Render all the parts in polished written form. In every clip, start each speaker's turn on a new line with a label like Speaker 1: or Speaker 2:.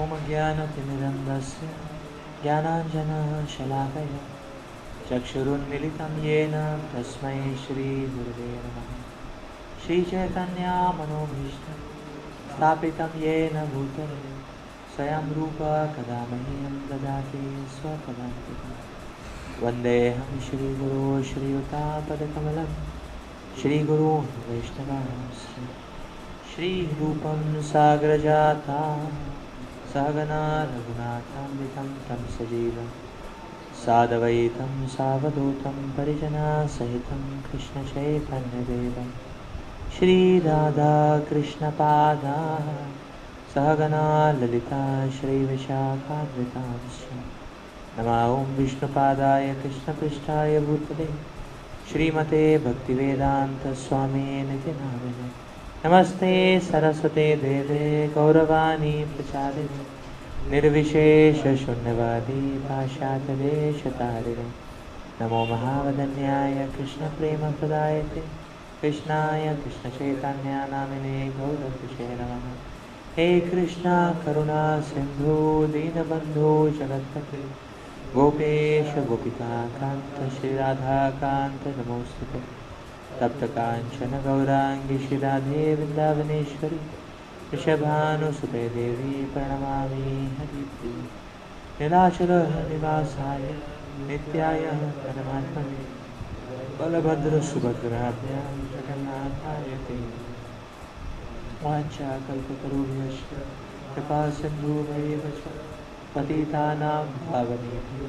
Speaker 1: ओम ज्ञानतिमिरन्धस्य ज्ञानाञ्जनशलाकया चक्षुरुन्मिलितं येन तस्मै श्रीगुरुवे नमः। श्रीचैतन्यमनोभीष्टं स्थापितं येन भूतले स्वयं रूपा कदा मह्यं ददाति स्वपदान्तिकम्। वन्देऽहं श्रीगुरो श्रीयुतापदकमलं श्रीगुरून् वैष्णवांश्च श्रीरूपं साग्रजातं सहगना रघुनाथान्वितं तं सजीवं साद्वैतं सावधूतं परिजनसहितं कृष्णचैतन्यदेवं श्रीराधाकृष्णपादाः सहगना ललिता श्रीविशाखान्वितांश्च। नमः ॐ विष्णुपादाय कृष्णपृष्ठाय भूतले श्रीमते भक्तिवेदान्तस्वामिनिति नामिने। नमस्ते सरस्वते देवे गौरवाणी प्रचारिणे निर्विशेषशून्यवादी पाश्चात्यदेशतारिणे। नमो महावदन्याय कृष्णप्रेमप्रदायते कृष्णाय कृष्णचैतन्यनामिने गौरकृष्णे नमः। हे कृष्णा करुणा सिन्धु दीनबन्धो जगत्पते गोपेश गोपिकान्त श्रीराधाकान्त नमोस्तुते। तप्तकाञ्चन गौराङ्गी श्रीराधे वृन्दावनेश्वरी वृषभानुसुते देवी प्रणमामि हरिप्रिये। नीलाचलनिवासाय नित्याय परमात्मने बलभद्रसुभद्राभ्यां जगन्नाथाय ते वाञ्छाकल्पतरुभ्यश्च कृपासिन्धुभ्येव च पतितानां पावनेभ्यो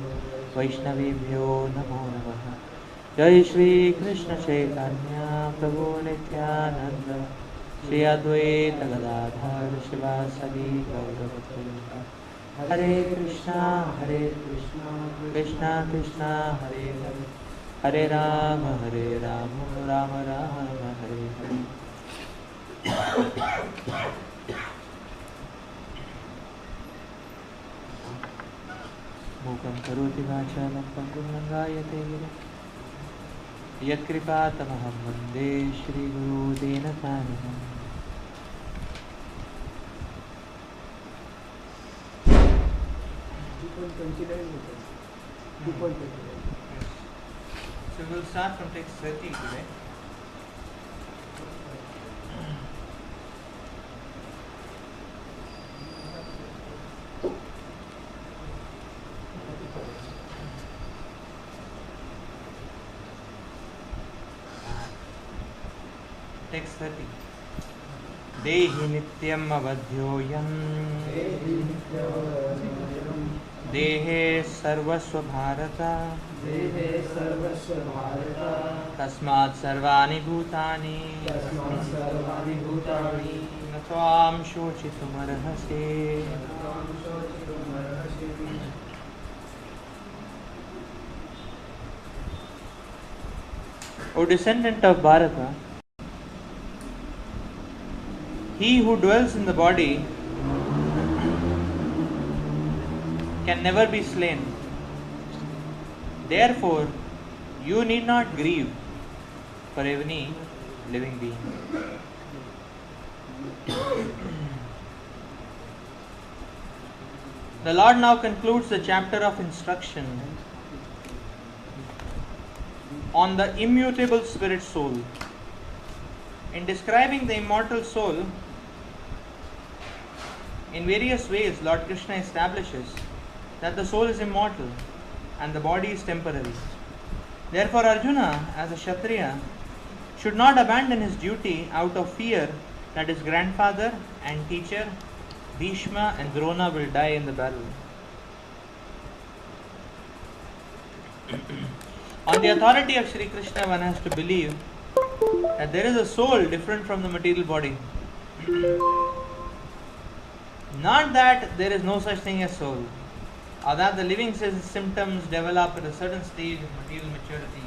Speaker 1: वैष्णवेभ्यो नमो नमः। जय श्री कृष्ण चैतन्य प्रभु नित्यानंद श्री अद्वैत गदाधर शिवासदि गौरभक्तवृन्द। हरे कृष्णा कृष्णा कृष्णा हरे हरे हरे राम राम राम हरे हरे। मूकं करोति वाचालं पङ्गुं लङ्घयते गिरिं यत्कृपातमहं वन्दे श्रीगुरुदीनकारुणिम्। So we'll start from text 30 today. Text 30. Dehi nityam avadhyoyam देहे सर्वस्व भारता तस्मात् सर्वाणि भूतानि न त्वां शोचितुमर्हसि। O descendant of Bharata, he who dwells in the body can never be slain. Therefore, you need not grieve for any living being. The Lord now concludes the chapter of instruction on the immutable spirit soul. In describing the immortal soul, in various ways, Lord Krishna establishes that the soul is immortal and the body is temporary. Therefore, Arjuna, as a Kshatriya, should not abandon his duty out of fear that his grandfather and teacher Bhishma and Drona will die in the battle. On the authority of Sri Krishna, one has to believe that there is a soul different from the material body. Not that there is no such thing as soul, or that the living symptoms develop at a certain stage of material maturity,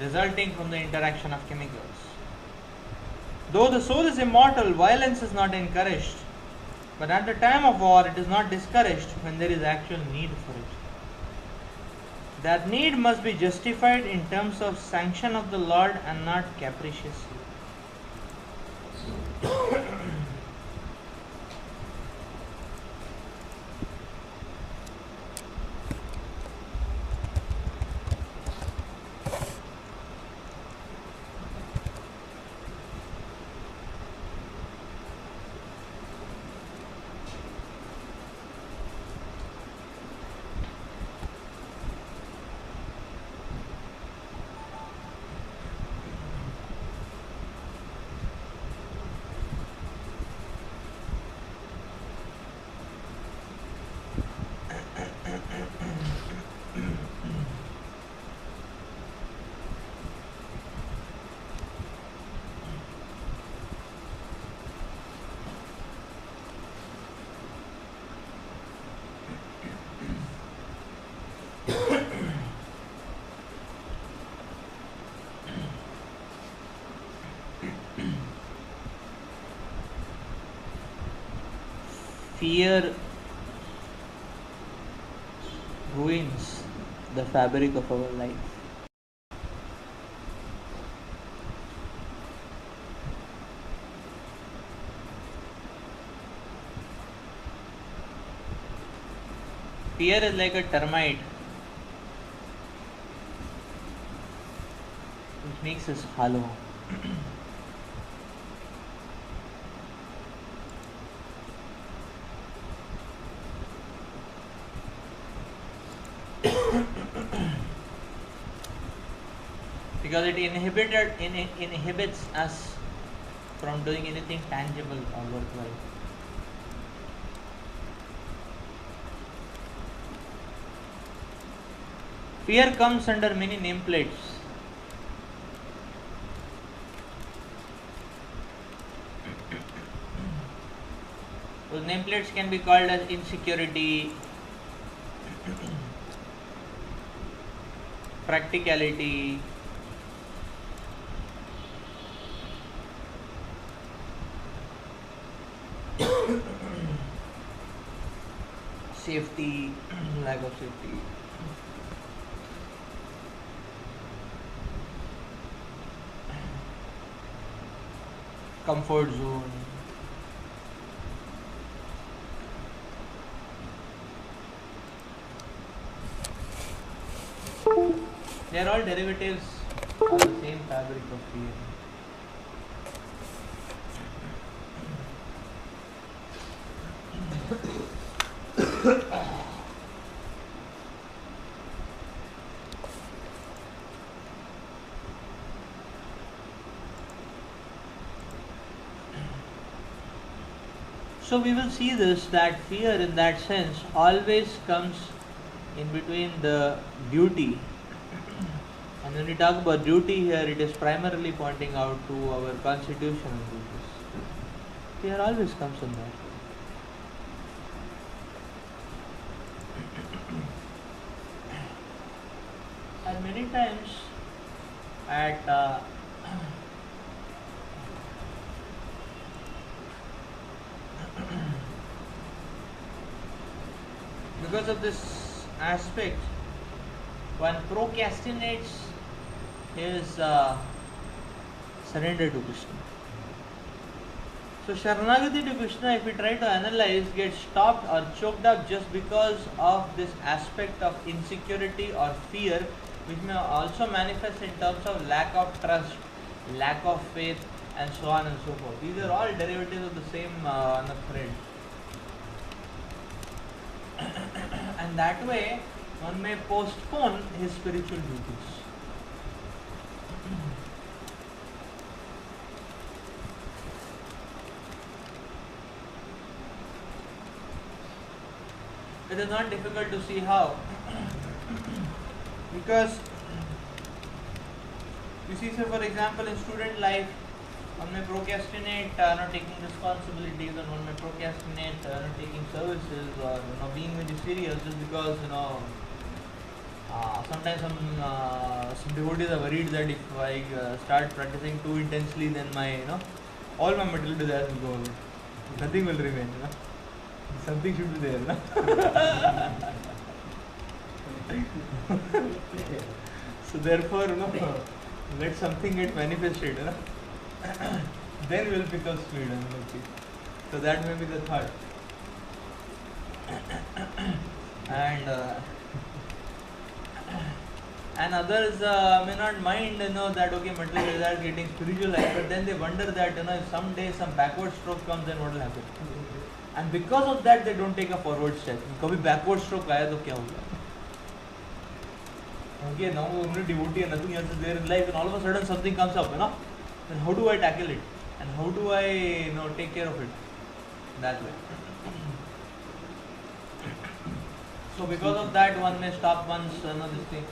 Speaker 1: resulting from the interaction of chemicals. Though the soul is immortal, violence is not encouraged, but at the time of war it is not discouraged when there is actual need for it. That need must be justified in terms of sanction of the Lord and not capriciously. fear ruins the fabric of our life. Fear is like a termite which makes us hollow. Because it inhibits us from doing anything tangible or worthwhile. Fear comes under many nameplates. Those nameplates can be called as insecurity, practicality, safety, lack of safety. Comfort zone. They are all derivatives of the same fabric of fear. So we will see this, that fear in that sense always comes in between the duty. And when we talk about duty here, it is primarily pointing out to our constitutional duties. Fear always comes in that. And many times at because of this aspect, one procrastinates his surrender to Krishna. So Sharanagati to Krishna, if we try to analyze, gets stopped or choked up just because of this aspect of insecurity or fear, which may also manifest in terms of lack of trust, lack of faith, and so on and so forth. These are all derivatives of the same thread. And that way, one may postpone his spiritual duties. It is not difficult to see how. Because you see, say for example, in student life, one may procrastinate not taking responsibilities, and one may procrastinate not taking services, or being very serious, just because sometimes some devotees are worried that if I start practicing too intensely, then my all my material desires will go away. Nothing will remain. Something should be there. So therefore, let something get manifested. Then will become sweet. So that may be the thought. And others may not mind that okay, material desires getting spiritualized, but then they wonder that if someday some backward stroke comes, then what will happen? And because of that, they don't take a forward step. कभी backward stroke आया तो क्या होगा? Okay, now we're only devotee and nothing else is there in life, and all of a sudden something comes up, then how do I tackle it? And how do I take care of it? That way. So because of that, one may stop one's this thing.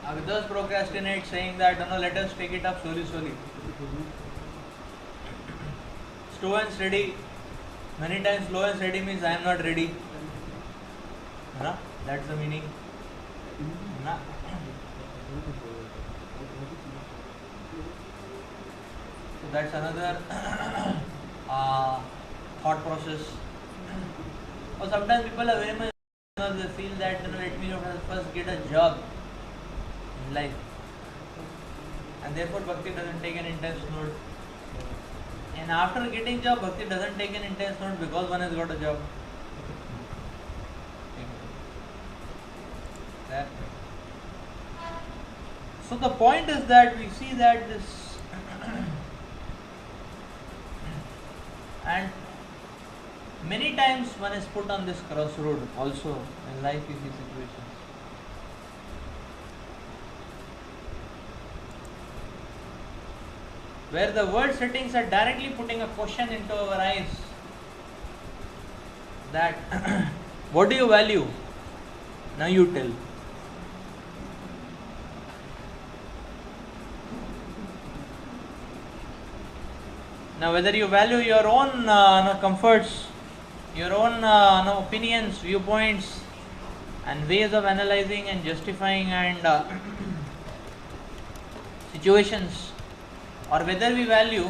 Speaker 1: Others procrastinate, saying that let us take it up slowly. Slow and steady. Many times slow and steady means I am not ready. That's the meaning. So that's another thought process. Or sometimes people are very much, they feel that let me first get a job in life, and therefore Bhakti doesn't take an intense note. And after getting job, Bhakti doesn't take an intense note because one has got a job. That. So the point is that we see that this and many times one is put on this crossroad also in life you see situations. Where the world settings are directly putting a question into our eyes that what do you value? Now you tell. Now whether you value your own comforts, your own opinions, viewpoints and ways of analyzing and justifying and situations, or whether we value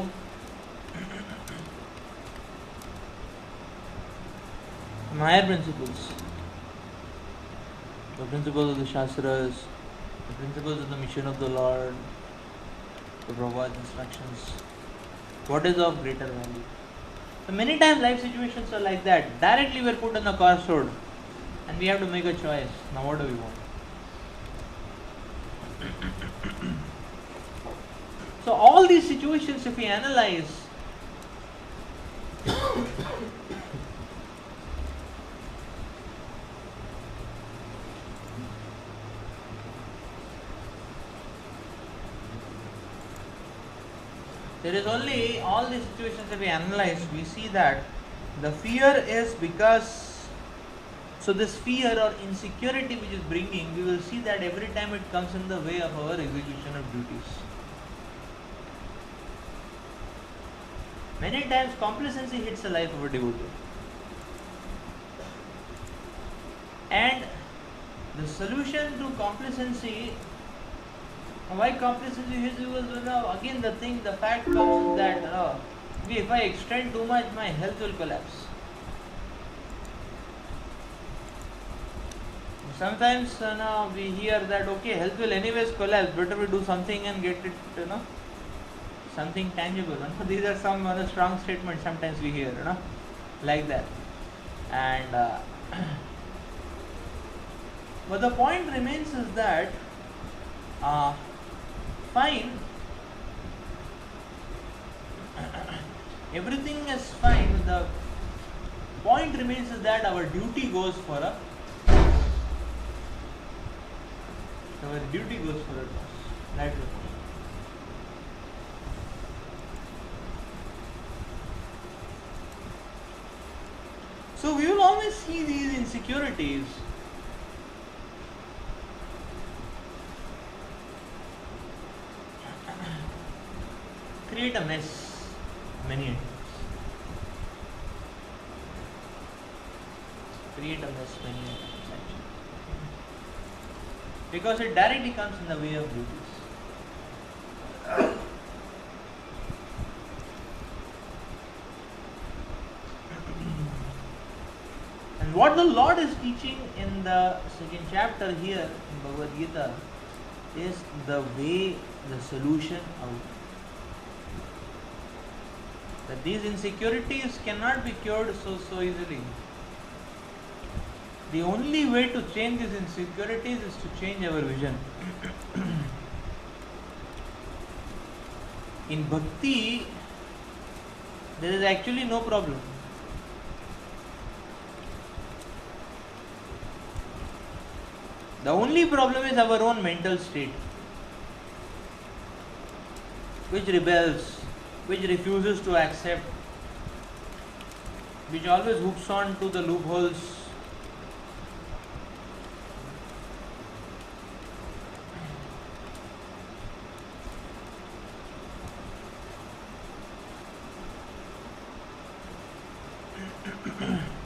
Speaker 1: higher principles, the principles of the Shastras, the principles of the mission of the Lord, the Prabhupada's instructions. What is of greater value? So many times life situations are like that. Directly we are put on the crossroad and we have to make a choice. Now what do we want? So all these situations, if we analyze, there is only all these situations that we analyze, we see that the fear is because, so this fear or insecurity which is bringing, we will see that every time it comes in the way of our execution of duties. Many times complacency hits the life of a devotee. And the solution to complacency, why complacency hits, because again the fact comes that if I extend too much, my health will collapse. Sometimes we hear that okay, health will anyways collapse, better we do something and get it, something tangible. These are some strong statements sometimes we hear, like that. And but the point remains is that fine, everything is fine. The point remains is that our duty goes for a cause. That's the point. So we will always see these insecurities create a mess many times. Actually. Because it directly comes in the way of duties. And what the Lord is teaching in the second chapter here in Bhagavad Gita is the way, the solution out. That these insecurities cannot be cured so easily. The only way to change these insecurities is to change our vision. In Bhakti, there is actually no problem. The only problem is our own mental state, which rebels, which refuses to accept, which always hooks on to the loopholes.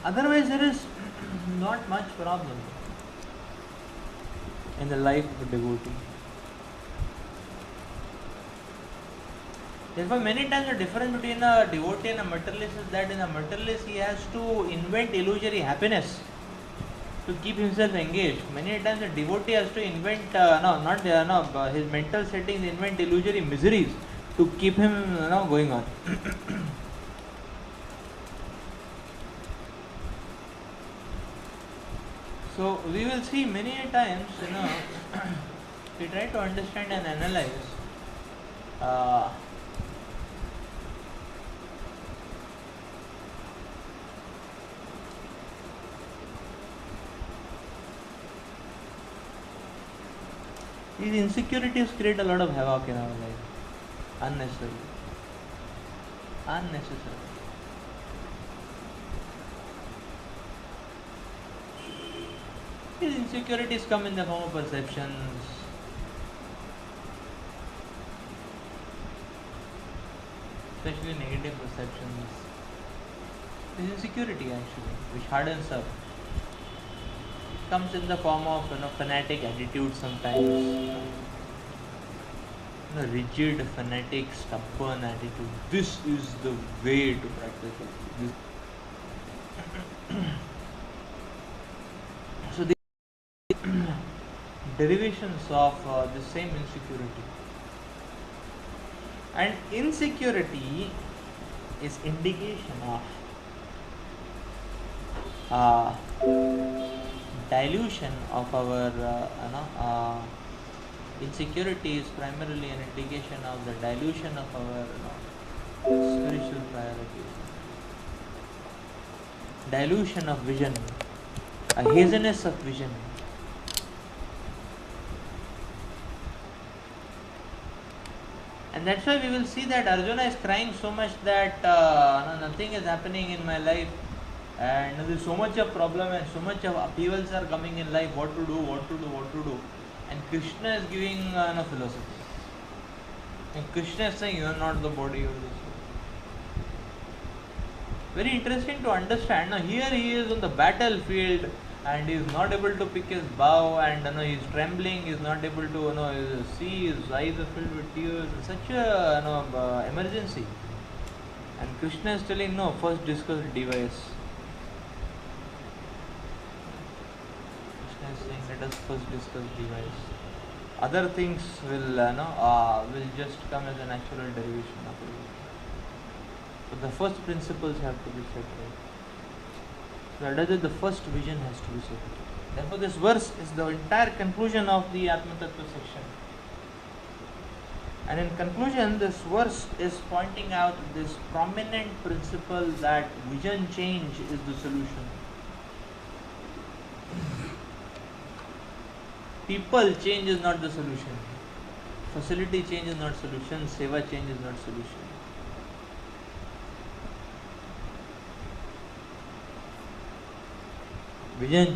Speaker 1: Otherwise, there is not much problem in the life of a devotee. Therefore, many times the difference between a devotee and a materialist is that in a materialist he has to invent illusory happiness to keep himself engaged. Many times the devotee has to invent, his mental settings invent illusory miseries to keep him, going on. So we will see many times, we try to understand and analyze. These insecurities create a lot of havoc in our life, unnecessarily. These insecurities come in the form of perceptions, especially negative perceptions. This insecurity actually, which hardens up, comes in the form of fanatic attitude sometimes. Rigid, fanatic, stubborn attitude. This is the way to practice it. So the derivations of the same insecurity. And insecurity is indication of dilution of our insecurity is primarily an indication of the dilution of our spiritual priorities, dilution of vision, a haziness of vision. And that's why we will see that Arjuna is crying so much that nothing is happening in my life, and there is so much of problem and so much of upheavals are coming in life. What to do? And Krishna is giving philosophy. And Krishna is saying, you are not the body, you are the soul. Very interesting to understand. Now here he is on the battlefield and he is not able to pick his bow, and he is trembling, he is not able to see, his eyes are filled with tears. Such a emergency. And Krishna is telling, no, first discuss device. Krishna is saying, let us first discuss device. Other things will just come as a natural derivation of it. But the first principles have to be set right. Rather, the first vision has to be set right. Therefore, this verse is the entire conclusion of the Atma Tattva section. And in conclusion, this verse is pointing out this prominent principle that vision change is the solution. People change is not the solution. Facility change is not solution. Seva change is not solution. Vision